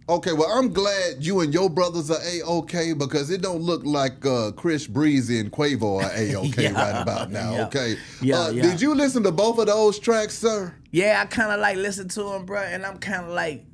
Okay, well, I'm glad you and your brothers are A-okay because it don't look like Chris Breezy and Quavo are A-okay right about now, okay? Yeah. Did you listen to both of those tracks, sir? Yeah, I kind of like listen to him, bro, and I'm kind of like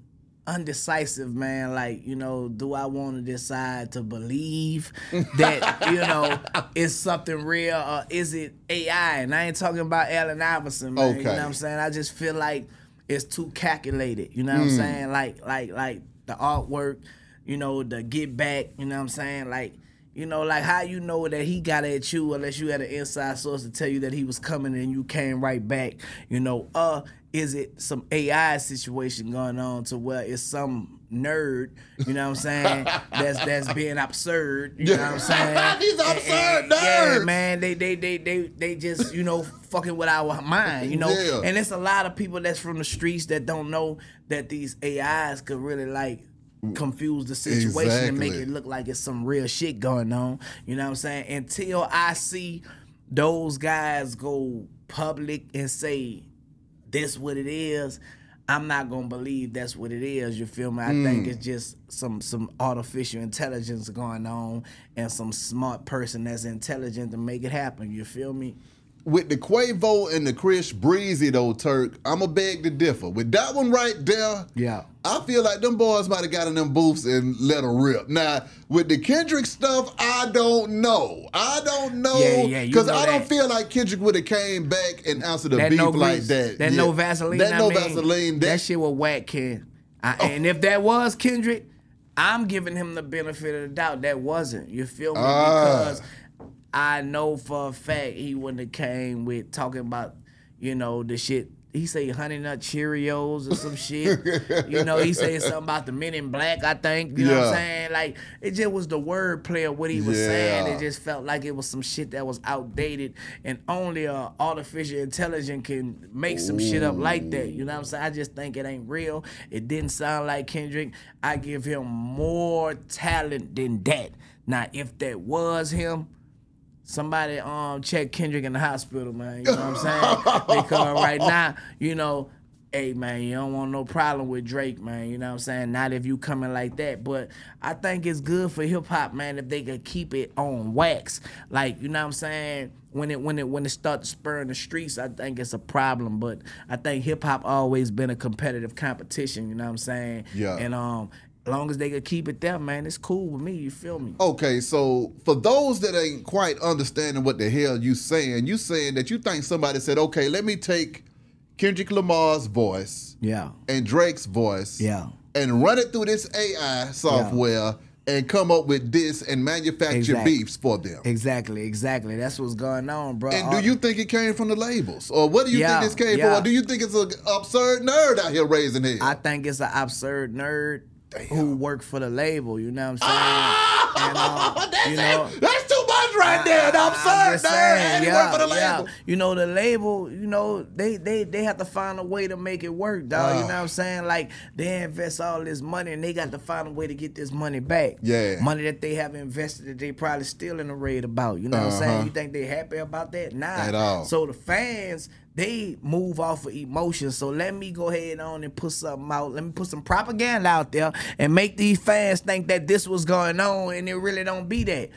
undecisive, man. Like, you know, do I want to decide to believe that, you know, it's something real or is it AI? And I ain't talking about Allen Iverson, man. You know what I'm saying? I just feel like it's too calculated. You know what I'm saying? Like the artwork, you know, the get back. You know what I'm saying? Like, you know, like how you know that he got at you unless you had an inside source to tell you that he was coming and you came right back. You know, is it some AI situation going on to where it's some nerd, you know what I'm saying, that's being absurd, you know what I'm saying? These absurd nerds. Yeah, man, they just, you know, fucking with our mind, you know. Yeah. And it's a lot of people that's from the streets that don't know that these AIs could really like confuse the situation and make it look like it's some real shit going on. You know what I'm saying? Until I see those guys go public and say this what it is, I'm not gonna believe that's what it is. You feel me? I think it's just some artificial intelligence going on and some smart person that's intelligent to make it happen. You feel me? With the Quavo and the Chris Breezy though, Turk, I'ma beg to differ. With that one right there, yeah, I feel like them boys might have got in them booths and let her rip. Now, with the Kendrick stuff, I don't know. I don't know. Because I don't feel like Kendrick would have came back and answered a beef like that. That no Vaseline. That no Vaseline. That shit was Wack, Ken. And if that was Kendrick, I'm giving him the benefit of the doubt. That wasn't. You feel me? Because I know for a fact he wouldn't have came with talking about, you know, the shit. He say Honey Nut Cheerios or some shit. You know, he say something about the Men in Black, I think. You know what I'm saying? Like, it just was the wordplay of what he was saying. It just felt like it was some shit that was outdated and only artificial intelligence can make some shit up like that. You know what I'm saying? I just think it ain't real. It didn't sound like Kendrick. I give him more talent than that. Now, if that was him, somebody check Kendrick in the hospital, man. You know what I'm saying? Because right now, you know, hey, man, you don't want no problem with Drake, man. You know what I'm saying? Not if you coming like that. But I think it's good for hip-hop, man, if they could keep it on wax. Like, you know what I'm saying? When it starts spurring the streets, I think it's a problem. But I think hip-hop always been a competitive competition, you know what I'm saying? Yeah. And as long as they could keep it there, man, it's cool with me. You feel me? Okay, so for those that ain't quite understanding what the hell you saying that you think somebody said, okay, let me take Kendrick Lamar's voice and Drake's voice and run it through this AI software and come up with this and manufacture beefs for them. Exactly. That's what's going on, bro. And do you think it came from the labels? Or what do you think this came from? Or do you think it's an absurd nerd out here raising hell? I think it's an absurd nerd who work for the label, you know what I'm saying? That's too much right there. The absurd nerd work for the label. You know, the label, you know, they have to find a way to make it work, dog. You know what I'm saying? Like, they invest all this money and they got to find a way to get this money back. Yeah. Money that they have invested that they probably still in the raid about. You know what I'm saying? You think they happy about that? Nah. At all. So the fans, they move off of emotion. So let me go ahead on and put something out. Let me put some propaganda out there and make these fans think that this was going on and it really don't be that.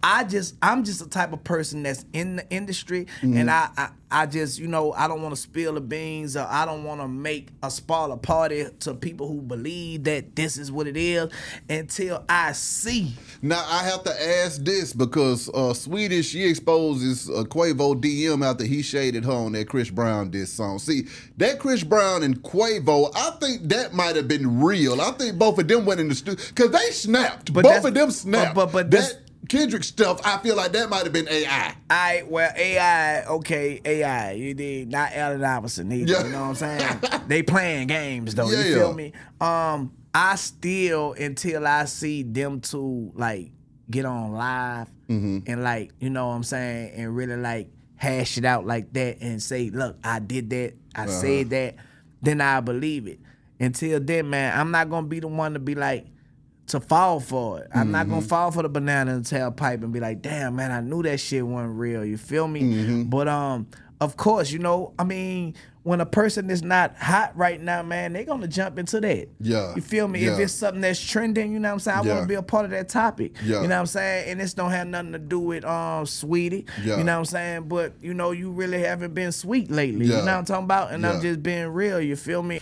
I'm just a type of person that's in the industry, and I just, you know, I don't want to spill the beans, or I don't want to make a spoiler party to people who believe that this is what it is until I see. Now, I have to ask this because Saweetie, she exposes Quavo DM after he shaded her on that Chris Brown diss song. See, that Chris Brown and Quavo, I think that might have been real. I think both of them went in the studio because they snapped. Both of them snapped. But that Kendrick stuff, I feel like that might have been AI. AI, you did not Allen Iverson either. You know what I'm saying? They playing games though. You feel me? I still, until I see them two like get on live and like, you know what I'm saying, and really like hash it out like that and say, look, I did that, I said that, then I believe it. Until then, man, I'm not gonna be the one to be like, to fall for it. I'm not gonna fall for the banana in the tailpipe and be like, damn, man, I knew that shit wasn't real. You feel me? But of course, you know, I mean, when a person is not hot right now, man, they gonna jump into that. Yeah. You feel me? If it's something that's trending, you know what I'm saying? I wanna be a part of that topic. You know what I'm saying? And this don't have nothing to do with Saweetie. You know what I'm saying? But you know, you really haven't been sweet lately. You know what I'm talking about? And I'm just being real, you feel me?